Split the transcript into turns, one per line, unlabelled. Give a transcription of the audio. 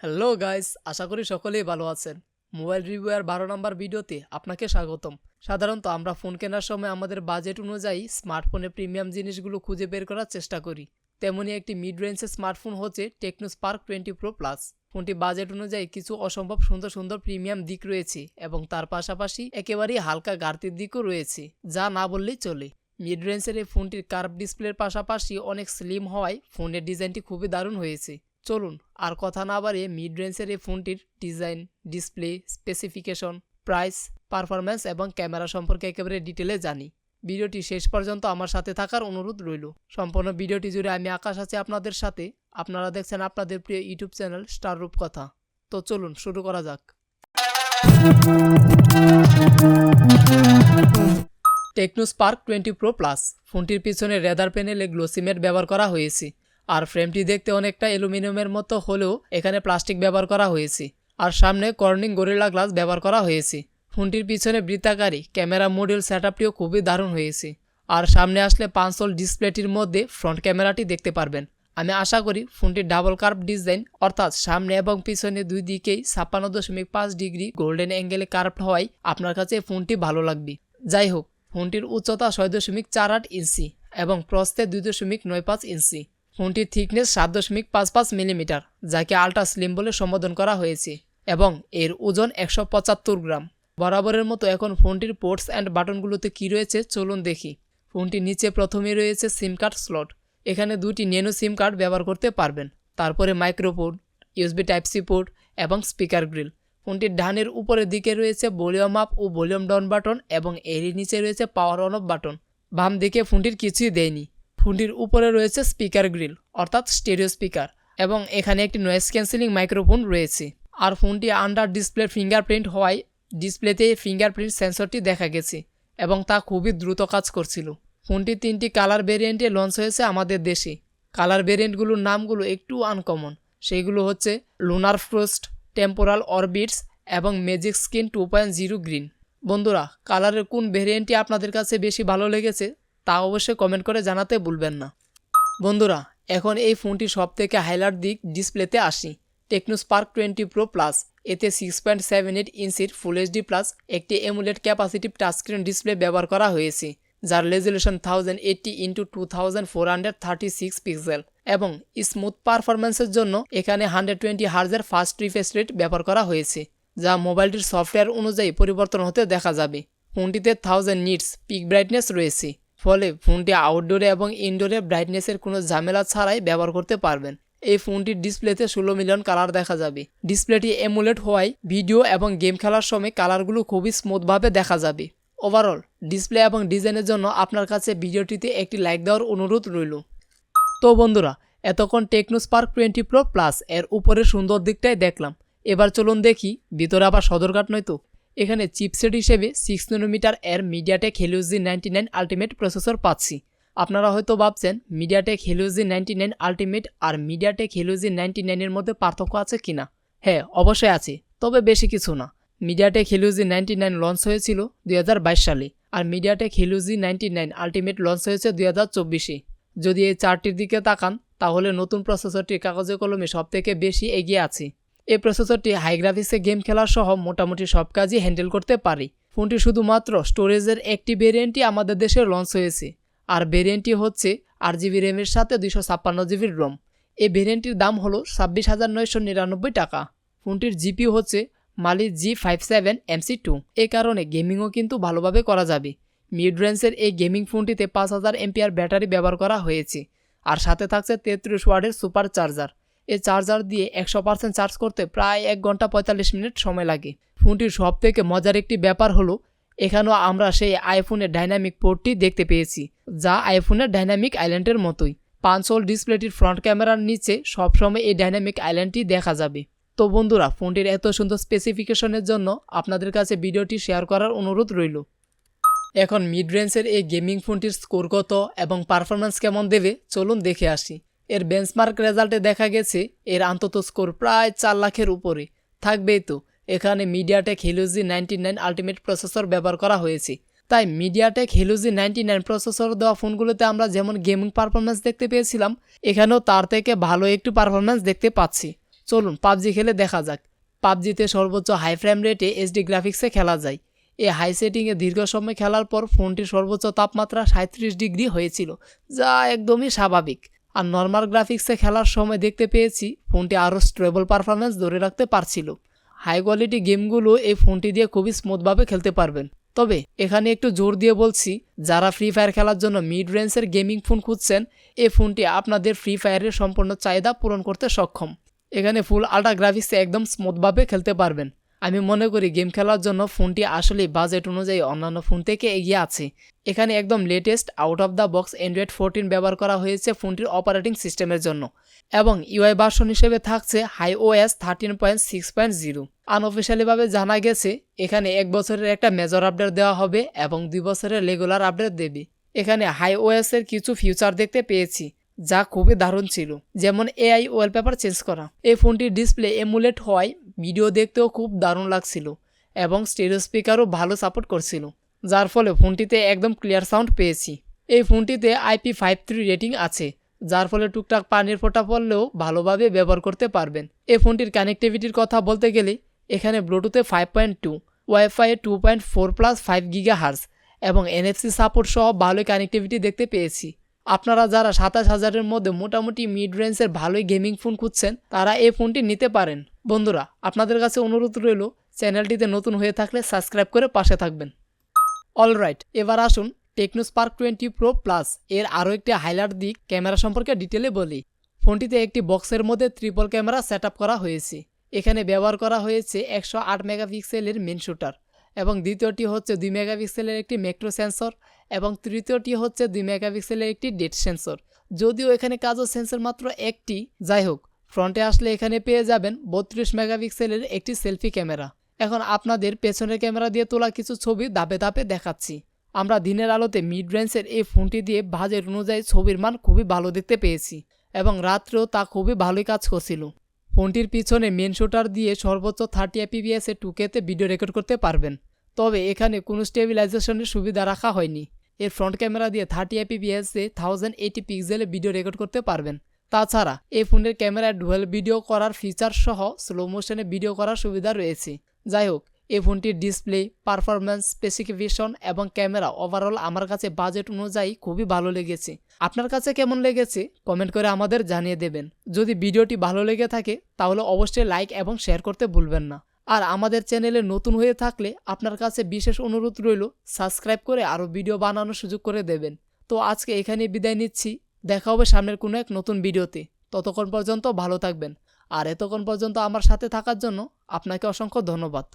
Hello guys, আশা করি সকলেই ভালো আছেন। মোবাইল রিভিউয়ার 12 নম্বর ভিডিওতে আপনাকে স্বাগতম। সাধারণত আমরা ফোন কেনার সময় আমাদের বাজেট অনুযায়ী স্মার্টফোনের প্রিমিয়াম জিনিসগুলো খুঁজে বের করার চেষ্টা করি। তেমনই একটি মিড রেঞ্জের স্মার্টফোন হচ্ছে টেকনো স্পার্ক 20 প্রো প্লাস। ফোনটি বাজেট অনুযায়ী কিছু অসম্ভব সুন্দর সুন্দর প্রিমিয়াম দিক রয়েছে এবং তার পাশাপাশি একেবারেই হালকা ঘাটতির দিকও রয়েছে, যা না বললেই চলে। মিড রেঞ্জের এই ফোনটির কার্ভ ডিসপ্লের পাশাপাশি অনেক স্লিম হওয়ায় ফোনের ডিজাইনটি খুবই দারুণ হয়েছে। চলুন আর কথা না বাড়িয়ে মিড রেঞ্জের এই ফোনটির design, display, specification, price, performance এবং ক্যামেরা সম্পর্কে একেবারে ডিটেলে জানি। ভিডিওটি শেষ পর্যন্ত আমার সাথে থাকার অনুরোধ রইল। সম্পূর্ণ ভিডিওটি জুড়ে আমি আকাশ আছি আপনাদের সাথে। আপনারা দেখছেন আপনাদের প্রিয় ইউটিউব চ্যানেল স্টার রূপকথা। তো চলুন শুরু করা যাক। টেকনো স্পার্ক 20 প্রো প্লাস ফোনটির পিছনে রেদার প্যানেলে গ্লোসি ম্যাট ব্যবহার করা হয়েছে। আর ফ্রেমটি দেখতে অনেকটা অ্যালুমিনিয়ামের মতো হলেও এখানে প্লাস্টিক ব্যবহার করা হয়েছে। আর সামনে কর্নিং গরিলা গ্লাস ব্যবহার করা হয়েছে। ফোনটির পিছনে বৃত্তাকারী ক্যামেরা মডিউল সেটআপটিও খুবই দারুণ হয়েছে। আর সামনে আসলে 5 ডিসপ্লেটির মধ্যে ফ্রন্ট ক্যামেরাটি দেখতে পারবেন। আমি আশা করি ফোনটির ডাবল কার্ভ ডিজাইন, অর্থাৎ সামনে এবং পিছনে দুই দিকেই 56.5 ডিগ্রি গোল্ডেন অ্যাঙ্গেলে কার্ভড হওয়ায় আপনার কাছে ফোনটি ভালো লাগবে। যাই হোক, ফোনটির উচ্চতা 6.48 ইঞ্চি এবং প্রস্থে 2.95 ইঞ্চি। ফোনটির থিকনেস 7.55 মিলিমিটার, যাকে আল্ট্রা স্লিম বলে সম্বোধন করা হয়েছে, এবং এর ওজন 175 গ্রাম। বরাবরের মতো এখন ফোনটির পোর্টস অ্যান্ড বাটনগুলোতে কী রয়েছে চলুন দেখি। ফোনটির নিচে প্রথমেই রয়েছে সিম কার্ড স্লট। এখানে দুটি ন্যানো সিম কার্ড ব্যবহার করতে পারবেন। তারপরে মাইক্রোপোর্ট, ইউএসবি টাইপ সি পোর্ট এবং স্পিকার গ্রিল। ফোনটির ডানের উপরের দিকে রয়েছে ভলিউম আপ ও ভলিউম ডাউন বাটন এবং এরই নিচে রয়েছে পাওয়ার অন অফ বাটন। বাম দিকে ফোনটির কিছুই দেয়নি। ফোনটির উপরে রয়েছে স্পিকার গ্রিল, অর্থাৎ স্টেরিও স্পিকার, এবং এখানে একটি নয়েজ ক্যান্সেলিং মাইক্রোফোন রয়েছে। আর ফোনটি আন্ডার ডিসপ্লে ফিঙ্গারপ্রিন্ট হওয়ায় ডিসপ্লেতে ফিঙ্গারপ্রিন্ট সেন্সরটি দেখা গেছে এবং তা খুবই দ্রুত কাজ করছিল। ফোনটি 3টি কালার ভেরিয়েন্টে লঞ্চ হয়েছে আমাদের দেশে। কালার ভেরিয়েন্টগুলোর নামগুলো একটু আনকমন। সেইগুলো হচ্ছে লুনার ফ্রস্ট, টেম্পোরাল অরবিটস এবং ম্যাজিক স্কিন 2.0 গ্রিন। বন্ধুরা, কালারের কোন ভেরিয়েন্টটি আপনাদের কাছে বেশি ভালো লেগেছে তা অবশ্যই কমেন্ট করে জানাতে ভুলবেন না। বন্ধুরা, এখন এই ফোনটির সবথেকে হাইলাইট দিক ডিসপ্লেতে আসি। টেকনো স্পার্ক 20 প্রো প্লাস এতে 6.78 ইঞ্চির ফুল এইচডি প্লাস একটি এমুলেট ক্যাপাসিটিভ টাচস্ক্রিন ডিসপ্লে ব্যবহার করা হয়েছে, যার রেজলিউশন 1080x2436 পিক্সেল, এবং স্মুথ পারফরম্যান্সের জন্য এখানে 120 হার্জের ফাস্ট রিফ্রেশ রেট ব্যবহার করা হয়েছে, যা মোবাইলটির সফটওয়্যার অনুযায়ী পরিবর্তন হতে দেখা যাবে। ফোনটিতে 1000 নিটস পিক ব্রাইটনেস রয়েছে, ফলে ফোনটি আউটডোরে এবং ইনডোরে ব্রাইটনেসের কোনো ঝামেলা ছাড়াই ব্যবহার করতে পারবেন। এই ফোনটির ডিসপ্লেতে 16 মিলিয়ন কালার দেখা যাবে। ডিসপ্লেটি এমুলেট হওয়ায় ভিডিও এবং গেম খেলার সময় কালারগুলো খুবই স্মুথভাবে দেখা যাবে। ওভারঅল ডিসপ্লে এবং ডিজাইনের জন্য আপনার কাছে ভিডিওটিতে একটি লাইক দেওয়ার অনুরোধ রইল। তো বন্ধুরা, এতক্ষণ টেকনো স্পার্ক 20 প্রো প্লাস এর উপরের সুন্দর দিকটাই দেখলাম। এবার চলুন দেখি ভিতরে আবার সদরঘাট নয়তো। এখানে চিপসেট হিসেবে 6 ন্যানোমিটার এর MediaTek Helio G99 ultimate processor পাচ্ছি। আপনারা হয়তো ভাবছেন মিডিয়াটেক হেলিও G99 আলটিমেট আর মিডিয়াটেক হেলিও G99 এর মধ্যে পার্থক্য আছে কিনা। হ্যাঁ, অবশ্যই আছে, তবে বেশি কিছু না। মিডিয়াটেক হেলিও G99 লঞ্চ হয়েছিল 2022 সালে, আর MediaTek Helio G99 ultimate launch হয়েছে 2024-এ। যদি এই চারটির দিকে তাকান তাহলে নতুন প্রসেসরটি কাগজে কলমে সবথেকে বেশি এগিয়ে আছে। এই প্রসেসরটি হাই গ্রাফিক্সে গেম খেলা সহ মোটামুটি সব কাজই হ্যান্ডেল করতে পারে। ফোনটি শুধুমাত্র স্টোরেজের একটি ভেরিয়েন্টই আমাদের দেশে লঞ্চ হয়েছে, আর ভেরিয়েন্টটি হচ্ছে 8GB র্যামের সাথে 256GB রোম। এই ভেরিয়েন্টটির দাম হলো 26,999 টাকা। ফোনটির জিপিইউ হচ্ছে মালি G57 MC2। এই কারণে গেমিংও কিন্তু ভালোভাবে করা যাবে। মিড রেঞ্জের এই গেমিং ফোনটিতে 5000 এমপিআর ব্যাটারি ব্যবহার করা হয়েছে, আর সাথে থাকছে 33 ওয়াটের সুপার চার্জার। এই চার্জার দিয়ে 100% চার্জ করতে প্রায় 1 ঘন্টা 45 মিনিট সময় লাগে। ফোনটির সবথেকে মজার একটি ব্যাপার হলো এখানেও আমরা সেই আইফোনের ডাইনামিক পোর্টটি দেখতে পেয়েছি, যা আইফোনের ডাইনামিক আইল্যান্ডের মতোই। 5 ডিসপ্লেটির ফ্রন্ট ক্যামেরার নিচে সবসময় এই ডাইনামিক আইল্যান্ডটি দেখা যাবে। তো বন্ধুরা, ফোনটির এত সুন্দর স্পেসিফিকেশনের জন্য আপনাদের কাছে ভিডিওটি শেয়ার করার অনুরোধ রইল। এখন মিড রেঞ্জের এই গেমিং ফোনটির স্কোর কত এবং পারফরম্যান্স কেমন দেবে চলুন দেখে আসি। এর বেঞ্চমার্ক রেজাল্টে দেখা গেছে এর অন্তত স্কোর প্রায় 4 লাখের উপরে থাকবেই। তো এখানে MediaTek Helio G99 ultimate processor ব্যবহার করা হয়েছে, তাই মিডিয়াটেক হেলিও G99 প্রসেসর দেওয়া ফোনগুলোতে আমরা যেমন গেমিং পারফরম্যান্স দেখতে পেয়েছিলাম, এখানেও তার থেকে ভালো একটু পারফরম্যান্স দেখতে পাচ্ছি। চলুন পাবজি খেলে দেখা যাক। পাবজিতে সর্বোচ্চ হাই ফ্রেম রেটে এইচডি গ্রাফিক্সে খেলা যায়। এই হাই সেটিংয়ে দীর্ঘ সময় খেলার পর ফোনটির সর্বোচ্চ তাপমাত্রা 37 ডিগ্রি হয়েছিল, যা একদমই স্বাভাবিক। আর নর্মাল গ্রাফিক্সে খেলার সময় দেখতে পেয়েছি ফোনটি আরও স্টেবল পারফরমেন্স ধরে রাখতে পারছিল। হাই কোয়ালিটি গেমগুলো এই ফোনটি দিয়ে খুবই স্মুথভাবে খেলতে পারবেন। তবে এখানে একটু জোর দিয়ে বলছি, যারা ফ্রি ফায়ার খেলার জন্য মিড রেঞ্জের গেমিং ফোন খুঁজছেন, এই ফোনটি আপনাদের ফ্রি ফায়ারের সম্পূর্ণ চাহিদা পূরণ করতে সক্ষম। এখানে ফুল আল্ট্রা গ্রাফিক্সে একদম স্মুথভাবে খেলতে পারবেন। আমি মনে করি গেম খেলার জন্য ফোনটি আসলেই বাজেট অনুযায়ী অন্যান্য ফোন থেকে এগিয়ে আছে। এখানে একদম latest out of the box Android 14 ব্যবহার করা হয়েছে ফোনটির অপারেটিং সিস্টেমের জন্য, এবং ইউআই ভার্সন হিসেবে থাকছে iOS 13.6.0। আনঅফিশিয়ালিভাবে জানা গেছে এখানে 1 বছরের একটা মেজর আপডেট দেওয়া হবে এবং 2 বছরের রেগুলার আপডেট দেবে। এখানে iOS এর কিছু ফিচার দেখতে পেয়েছি যা খুবই দারুণ ছিল, যেমন এআই ওয়ালপেপার চেঞ্জ করা। এই ফোনটির ডিসপ্লে এমুলেট হওয়ায় ভিডিও দেখতেও খুব দারুণ লাগছিল এবং স্টেরিও স্পিকারও ভালো সাপোর্ট করছিল, যার ফলে ফোনটিতে একদম ক্লিয়ার সাউন্ড পেয়েছি। এই ফোনটিতে IP53 রেটিং আছে, যার ফলে টুকটাক পানির ফোঁটা পড়লেও ভালোভাবে ব্যবহার করতে পারবেন। এই ফোনটির কানেক্টিভিটির কথা বলতে গেলে এখানে ব্লুটুথে 5.2, ওয়াইফাই 2.4+5 GHz এবং NFC সাপোর্ট সহ ভালোই কানেক্টিভিটি দেখতে পেয়েছি। আপনারা যারা 27,000-এর মধ্যে মোটামুটি মিড রেঞ্জের ভালোই গেমিং ফোন খুঁজছেন, তারা এই ফোনটি নিতে পারেন। বন্ধুরা, আপনাদের কাছে অনুরোধ রইল, চ্যানেলটিতে নতুন হয়ে থাকলে সাবস্ক্রাইব করে পাশে থাকবেন। অলরাইট, এবার আসুন টেকনো স্পার্ক 20 Pro Plus এর আরও একটি হাইলাইট দিক ক্যামেরা সম্পর্কে ডিটেলে বলি। ফোনটিতে একটি বক্সের মধ্যে ট্রিপল ক্যামেরা সেট করা হয়েছে। এখানে ব্যবহার করা হয়েছে 108 মেগাপিক্সেলের মেন শুটার, এবং দ্বিতীয়টি হচ্ছে 2 মেগাপিক্সেলের একটি ম্যাক্রো সেন্সর, এবং তৃতীয়টি হচ্ছে 2 মেগাপিক্সেলের একটি ডেট সেন্সর। যদিও এখানে কাজও সেন্সর মাত্র একটি, যাই হোক, ফ্রন্টে আসলে এখানে পেয়ে যাবেন 32 মেগাপিক্সেলের একটি সেলফি ক্যামেরা। এখন আপনাদের পেছনের ক্যামেরা দিয়ে তোলা কিছু ছবি ধাপে ধাপে দেখাচ্ছি। আমরা দিনের আলোতে মিড রেঞ্জের এই ফোনটি দিয়ে বাজেট অনুযায়ী ছবির মান খুবই ভালো দেখতে পেয়েছি, এবং রাত্রেও তা খুবই ভালোই কাজ করছিল। ফোনটির পিছনে মেন শুটার দিয়ে সর্বোচ্চ 30 fps 2K-তে ভিডিও রেকর্ড করতে পারবেন। তবে এখানে কোনো স্টেবিলাইজেশনের সুবিধা রাখা হয়নি। এর ফ্রন্ট ক্যামেরা দিয়ে 30 fps 1080 পিক্সেলে ভিডিও রেকর্ড করতে পারবেন। তাছাড়া এই ফোনের ক্যামেরায় ডুয়াল ভিডিও করার ফিচার সহ স্লো মোশনে ভিডিও করার সুবিধা রয়েছে। যাই হোক, এই ফোনটির ডিসপ্লে, পারফরম্যান্স, স্পেসিফিকেশন এবং ক্যামেরা ওভারঅল আমার কাছে বাজেট অনুযায়ী খুবই ভালো লেগেছে। আপনার কাছে কেমন লেগেছে কমেন্ট করে আমাদের জানিয়ে দেবেন। যদি ভিডিওটি ভালো লেগে থাকে তাহলে অবশ্যই লাইক এবং শেয়ার করতে ভুলবেন না। আর আমাদের চ্যানেলে নতুন হয়ে থাকলে আপনার কাছে বিশেষ অনুরোধ রইল, সাবস্ক্রাইব করে আরও ভিডিও বানানোর সুযোগ করে দেবেন। তো আজকে এখানেই বিদায় নিচ্ছি, দেখা হবে সামনের কোনো এক নতুন ভিডিওতে। ততক্ষণ পর্যন্ত ভালো থাকবেন, আর এতক্ষণ পর্যন্ত আমার সাথে থাকার জন্য আপনাকে অসংখ্য ধন্যবাদ।